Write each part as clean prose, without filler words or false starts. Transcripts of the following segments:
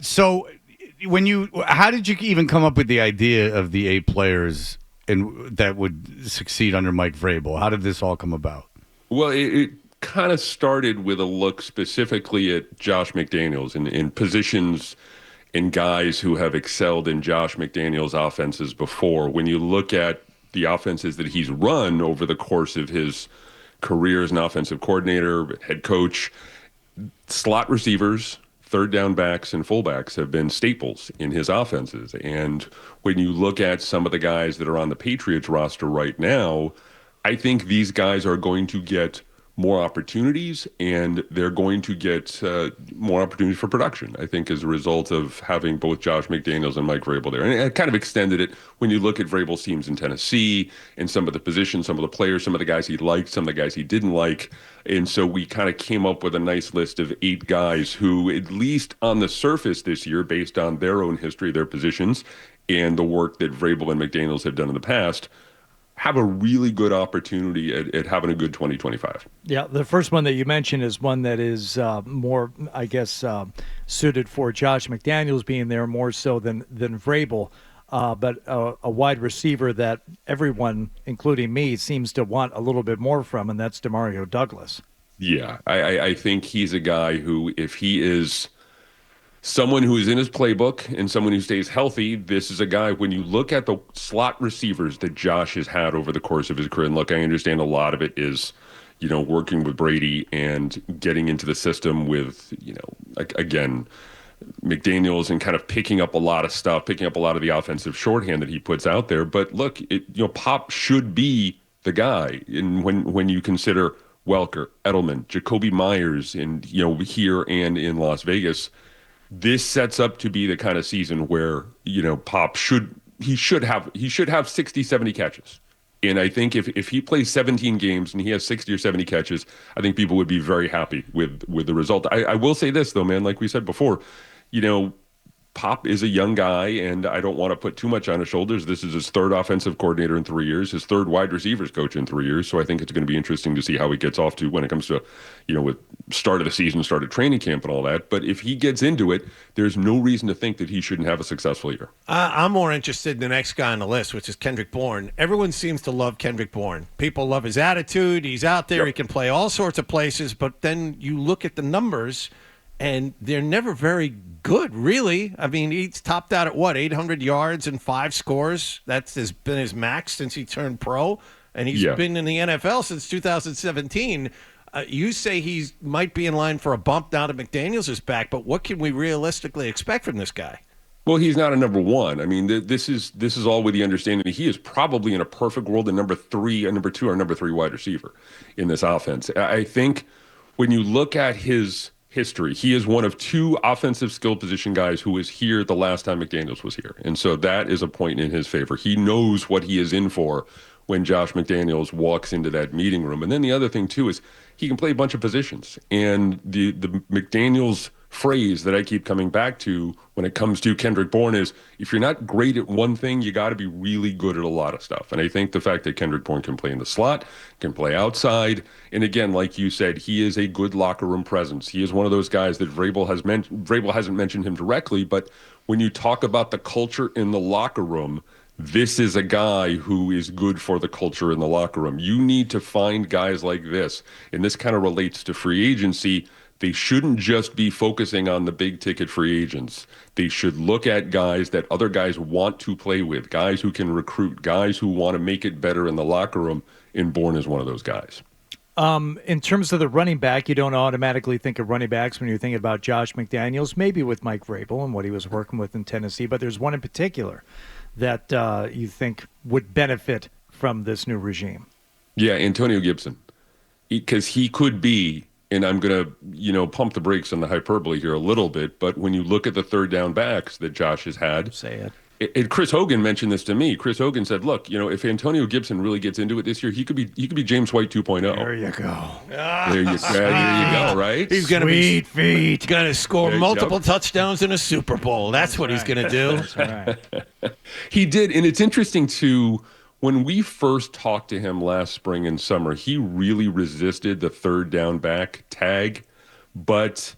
So, how did you even come up with the idea of the 8 players and that would succeed under Mike Vrabel? How did this all come about? Well, it kind of started with a look specifically at Josh McDaniels in positions and guys who have excelled in Josh McDaniels' offenses before. When you look at the offenses that he's run over the course of his career as an offensive coordinator, head coach, slot receivers, third down backs, and fullbacks have been staples in his offenses. And when you look at some of the guys that are on the Patriots roster right now, I think these guys are going to get more opportunities and they're going to get more opportunities for production, I think, as a result of having both Josh McDaniels and Mike Vrabel there. And it kind of extended it when you look at Vrabel's teams in Tennessee and some of the positions, some of the players, some of the guys he liked, some of the guys he didn't like. And so we kind of came up with a nice list of 8 guys who, at least on the surface this year, based on their own history, their positions, and the work that Vrabel and McDaniels have done in the past, have a really good opportunity at having a good 2025. Yeah, the first one that you mentioned is one that is more, I guess, suited for Josh McDaniels being there more so than Vrabel, but a wide receiver that everyone, including me, seems to want a little bit more from, and that's Demario Douglas. Yeah, I think he's a guy who, if he is someone who is in his playbook and someone who stays healthy, this is a guy, when you look at the slot receivers that Josh has had over the course of his career, and look, I understand a lot of it is, working with Brady and getting into the system with, again, McDaniels and kind of picking up a lot of stuff, picking up a lot of the offensive shorthand that he puts out there. But look, Pop should be the guy. And when you consider Welker, Edelman, Jacoby Myers, and, here and in Las Vegas, this sets up to be the kind of season where, Pop should have 60, 70 catches. And I think if he plays 17 games and he has 60 or 70 catches, I think people would be very happy with the result. I will say this, though, man, like we said before, Pop is a young guy, and I don't want to put too much on his shoulders. This is his third offensive coordinator in 3 years, his third wide receivers coach in 3 years. So I think it's going to be interesting to see how he gets off to when it comes to, with start of the season, start of training camp and all that. But if he gets into it, there's no reason to think that he shouldn't have a successful year. I'm more interested in the next guy on the list, which is Kendrick Bourne. Everyone seems to love Kendrick Bourne. People love his attitude. He's out there. Yep. He can play all sorts of places. But then you look at the numbers, and they're never very good, really. I mean, he's topped out at 800 yards and 5 scores. That's been his max since he turned pro, and he's been in the NFL since 2017. You say he might be in line for a bump now that McDaniels is back, but what can we realistically expect from this guy? Well, he's not a number one. I mean, this is all with the understanding that he is probably in a perfect world a number 3, a number 2, or number 3 wide receiver in this offense. I think when you look at his history, he is one of 2 offensive skill position guys who was here the last time McDaniels was here. And so that is a point in his favor. He knows what he is in for when Josh McDaniels walks into that meeting room. And then the other thing, too, is he can play a bunch of positions. And the McDaniels phrase that I keep coming back to when it comes to Kendrick Bourne is, if you're not great at one thing, you got to be really good at a lot of stuff. And I think the fact that Kendrick Bourne can play in the slot, can play outside, and again, like you said, he is a good locker room presence. He is one of those guys that Vrabel hasn't mentioned him directly, but when you talk about the culture in the locker room, this is a guy who is good for the culture in the locker room. You need to find guys like this, and this kind of relates to free agency. They shouldn't just be focusing on the big ticket free agents. They should look at guys that other guys want to play with, guys who can recruit, guys who want to make it better in the locker room, and Bourne is one of those guys. In terms of the running back, you don't automatically think of running backs when you're thinking about Josh McDaniels, maybe with Mike Vrabel and what he was working with in Tennessee, but there's one in particular that you think would benefit from this new regime. Yeah, Antonio Gibson, because he could be, and I'm going to, pump the brakes on the hyperbole here a little bit, but when you look at the third down backs that Josh has had, Chris Hogan mentioned this to me. Chris Hogan said, "Look, if Antonio Gibson really gets into it this year, he could be James White 2.0." There you go. There you go. Right? He's going to be feet. Going to score multiple touchdowns in a Super Bowl. That's what he's going to do. That's right. He did, and it's interesting too. When we first talked to him last spring and summer, he really resisted the third down back tag, but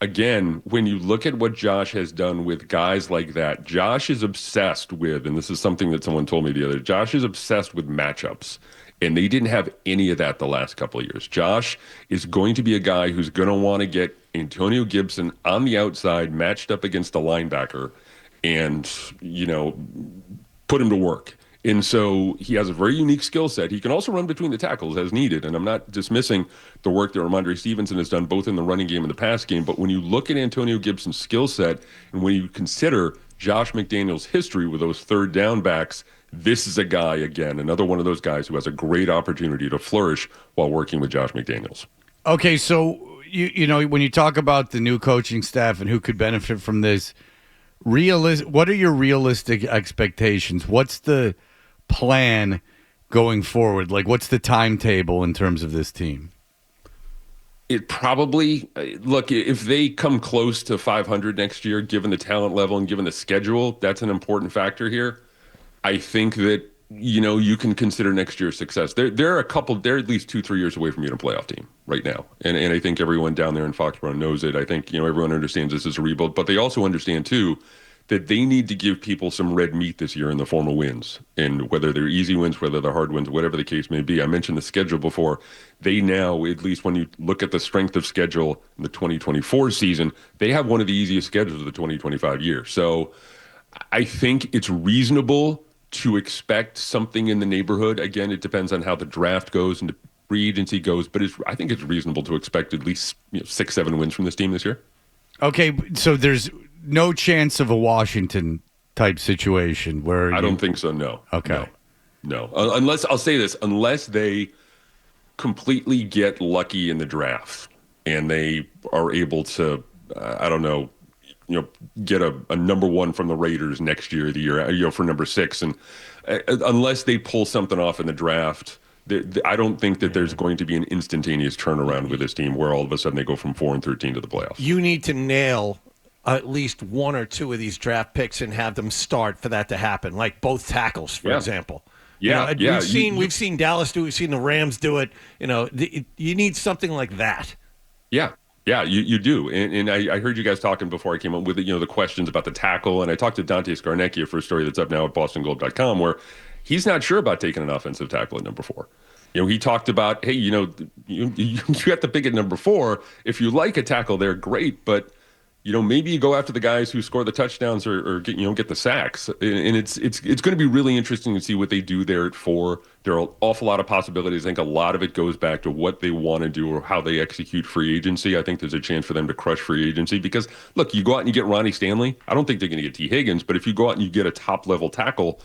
again, when you look at what Josh has done with guys like that, Josh is obsessed with, and this is something that someone told me the other day, Josh is obsessed with matchups. And they didn't have any of that the last couple of years. Josh is going to be a guy who's going to want to get Antonio Gibson on the outside matched up against a linebacker and, put him to work. And so he has a very unique skill set. He can also run between the tackles as needed. And I'm not dismissing the work that Ramondre Stevenson has done both in the running game and the pass game. But when you look at Antonio Gibson's skill set and when you consider Josh McDaniels' history with those third down backs, this is a guy, again, another one of those guys who has a great opportunity to flourish while working with Josh McDaniels. Okay, so when you talk about the new coaching staff and who could benefit from this, what are your realistic expectations? What's the plan going forward? Like, what's the timetable in terms of this team? It probably, look, if they come close to 500 next year, given the talent level and given the schedule, that's an important factor here. I think that, you can consider next year's success. They're at least 2-3 years away from being a playoff team right now. And I think everyone down there in Foxborough knows it. I think, everyone understands this is a rebuild, but they also understand too that they need to give people some red meat this year in the form of wins. And whether they're easy wins, whether they're hard wins, whatever the case may be. I mentioned the schedule before. They now, at least when you look at the strength of schedule in the 2024 season, they have one of the easiest schedules of the 2025 year. So I think it's reasonable to expect something in the neighborhood. Again, it depends on how the draft goes and the free agency goes, but I think it's reasonable to expect at least 6-7 wins from this team this year. Okay, so there's no chance of a Washington type situation where I don't think so. No. Okay. No. Unless they completely get lucky in the draft and they are able to, get a number one from the Raiders next year, the year, for number 6. And unless they pull something off in the draft, I don't think that there's going to be an instantaneous turnaround with this team where all of a sudden they go from 4-13 to the playoffs. You need to nail at least one or two of these draft picks and have them start for that to happen, like both tackles, for example. Yeah, We've seen Dallas do it. We've seen the Rams do it. You need something like that. Yeah. Yeah, you do. And I heard you guys talking before I came up with the questions about the tackle. And I talked to Dante Scarnecchia for a story that's up now at bostonglobe.com where he's not sure about taking an offensive tackle at number 4. He talked about, hey, you have to pick at number 4. If you like a tackle, they're great. But, maybe you go after the guys who score the touchdowns or get the sacks. And it's going to be really interesting to see what they do there at 4. There are an awful lot of possibilities. I think a lot of it goes back to what they want to do or how they execute free agency. I think there's a chance for them to crush free agency because, look, you go out and you get Ronnie Stanley. I don't think they're going to get T. Higgins, but if you go out and you get a top-level tackle,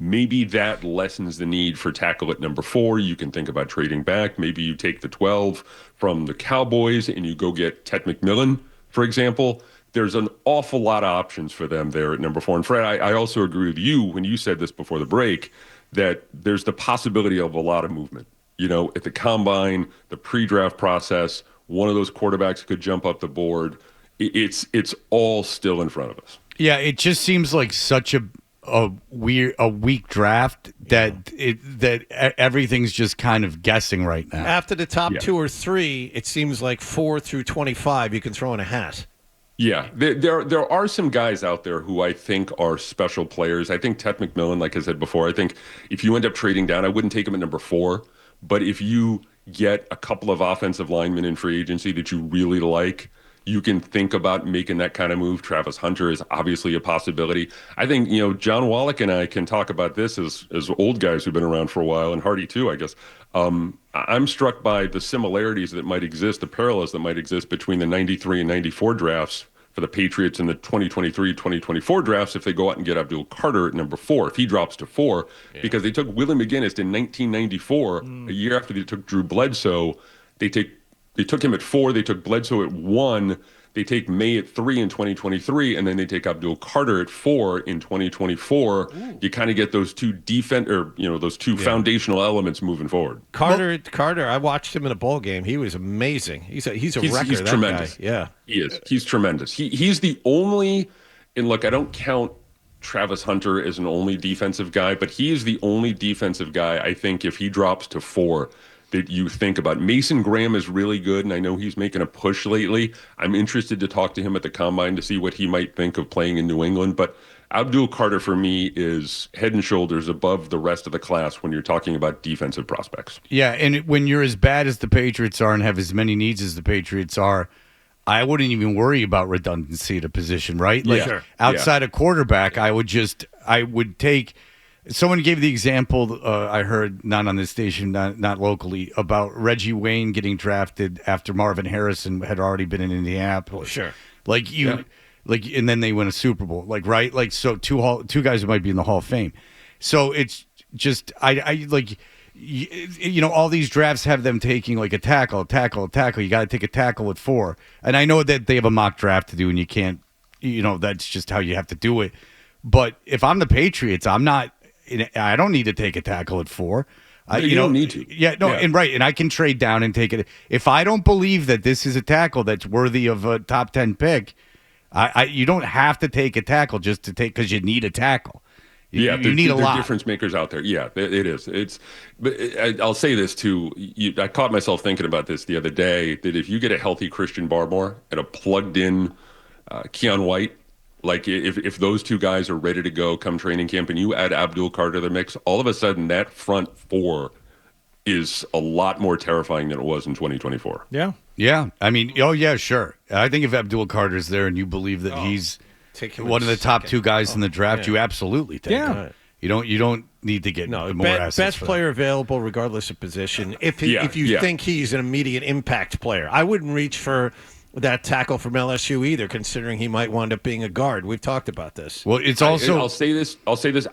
maybe that lessens the need for tackle at number 4. You can think about trading back. Maybe you take the 12 from the Cowboys and you go get Ted McMillan, for example. There's an awful lot of options for them there at number 4. And Fred, I also agree with you when you said this before the break, that there's the possibility of a lot of movement. At the combine, the pre-draft process, one of those quarterbacks could jump up the board. It's all still in front of us. Yeah, it just seems like such a weak draft that everything's just kind of guessing right now. After the top 2 or 3, it seems like 4 through 25 you can throw in a hat. Yeah, there are some guys out there who I think are special players. I think Ted McMillan, like I said before, I think if you end up trading down, I wouldn't take him at number 4. But if you get a couple of offensive linemen in free agency that you really like, you can think about making that kind of move. Travis Hunter is obviously a possibility. I think, John Wallach and I can talk about this as old guys who've been around for a while, and Hardy too, I guess. I'm struck by the similarities that might exist, the parallels that might exist between the 93 and 94 drafts for the Patriots and the 2023-2024 drafts if they go out and get Abdul Carter at number 4, if he drops to 4, because they took Willie McGinnis in 1994, a year after they took Drew Bledsoe. They took him at 4, they took Bledsoe at 1, they take May at 3 in 2023, and then they take Abdul Carter at 4 in 2024. Ooh. You kind of get those two foundational elements moving forward. Carter, I watched him in a bowl game. He was amazing. He's a wrecker. He's tremendous. Guy. Yeah, he is. He's tremendous. He's the only. And look, I don't count Travis Hunter as an only defensive guy, but he is the only defensive guy I think if he drops to 4 that you think about. Mason Graham is really good, and I know he's making a push lately. I'm interested to talk to him at the Combine to see what he might think of playing in New England. But Abdul Carter, for me, is head and shoulders above the rest of the class when you're talking about defensive prospects. Yeah, and when you're as bad as the Patriots are and have as many needs as the Patriots are, I wouldn't even worry about redundancy at a position, right? Like outside of quarterback, I would take. Someone gave the example I heard, not on this station, not locally, about Reggie Wayne getting drafted after Marvin Harrison had already been in Indianapolis. Sure. And then they win a Super Bowl, so two guys who might be in the Hall of Fame. So it's just all these drafts have them taking like a tackle. You got to take a tackle at 4, and I know that they have a mock draft to do, and you can't, that's just how you have to do it. But if I'm the Patriots, I don't need to take a tackle at 4. You don't need to. And I can trade down and take it. If I don't believe that this is a tackle that's worthy of a top 10 pick, you don't have to take a tackle just to take because you need a tackle. You need a lot. Difference makers out there. Yeah, it is. But I'll say this too. I caught myself thinking about this the other day. That if you get a healthy Christian Barmore and a plugged-in Keon White. Like if those two guys are ready to go come training camp and you add Abdul Carter to the mix, all of a sudden that front 4 is a lot more terrifying than it was in 2024. Yeah. Yeah. I mean, sure. I think if Abdul Carter's there and you believe that he's one of the top 2 guys in the draft, you absolutely take him. Right. You don't need to get more assets. Best player available regardless of position. If you think he's an immediate impact player, I wouldn't reach for that tackle from LSU either, considering he might wind up being a guard. We've talked about this. Well, it's also. I'll say this.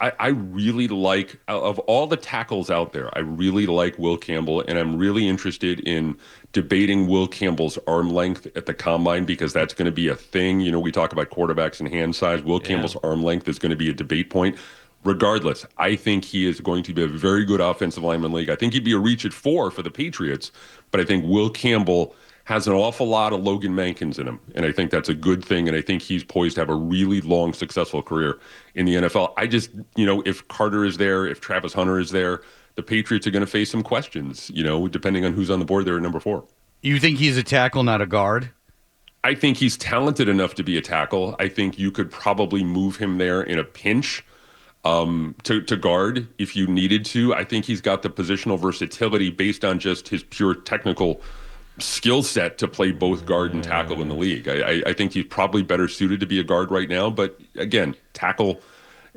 I really like, of all the tackles out there, I really like Will Campbell, and I'm really interested in debating Will Campbell's arm length at the Combine because that's going to be a thing. We talk about quarterbacks and hand size. Will Campbell's arm length is going to be a debate point. Regardless, I think he is going to be a very good offensive lineman league. I think he'd be a reach at 4 for the Patriots, but I think Will Campbell has an awful lot of Logan Mankins in him, and I think that's a good thing, and I think he's poised to have a really long, successful career in the NFL. I just, if Carter is there, if Travis Hunter is there, the Patriots are going to face some questions, depending on who's on the board there at number 4. You think he's a tackle, not a guard? I think he's talented enough to be a tackle. I think you could probably move him there in a pinch to guard if you needed to. I think he's got the positional versatility based on just his pure technical skill set to play both guard and tackle in the league. I think he's probably better suited to be a guard right now, but again, tackle,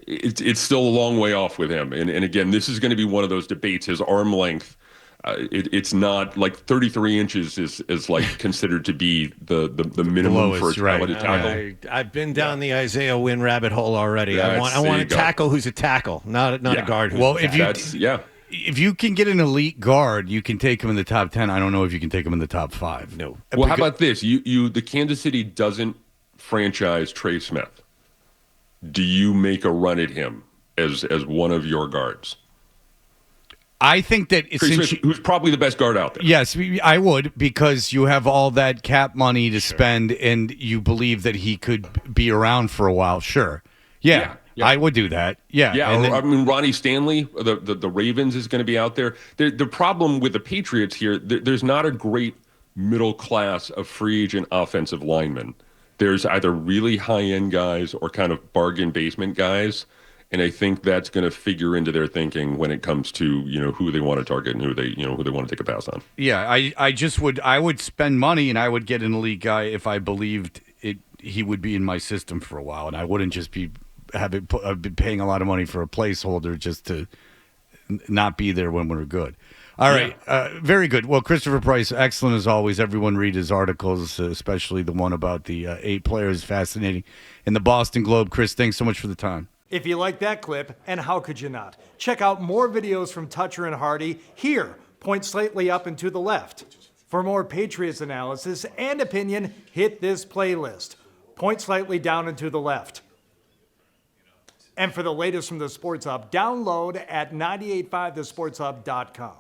it's still a long way off with him. And again, this is going to be one of those debates. His arm length, it's not like 33 inches is like considered to be the minimum lowest, for a talented tackle. I've been down the Isaiah Wynn rabbit hole already. I want a tackle who's a tackle, not a guard who's a tackle. If you can get an elite guard, you can take him in the top 10. I don't know if you can take him in the top 5. No. Well, how about this? The Kansas City doesn't franchise Trey Smith. Do you make a run at him as one of your guards? I think that Trey Smith, who's probably the best guard out there. Yes, I would, because you have all that cap money to spend, and you believe that he could be around for a while. Sure. Yeah. I would do that. Yeah. Ronnie Stanley, the Ravens is going to be out there. The problem with the Patriots here, there's not a great middle class of free agent offensive linemen. There's either really high-end guys or kind of bargain basement guys, and I think that's going to figure into their thinking when it comes to who they want to target and who they want to take a pass on. Yeah, I would spend money and I would get an elite guy if I believed he would be in my system for a while, and I wouldn't just be. I've been paying a lot of money for a placeholder just to not be there when we're good. All right. Very good. Well, Christopher Price, excellent as always. Everyone read his articles, especially the one about the 8 players. Fascinating. In the Boston Globe. Chris, thanks so much for the time. If you like that clip, and how could you not? Check out more videos from Toucher and Hardy here. Point slightly up and to the left. For more Patriots analysis and opinion, hit this playlist. Point slightly down and to the left. And for the latest from the Sports Hub, download at 985thesportshub.com.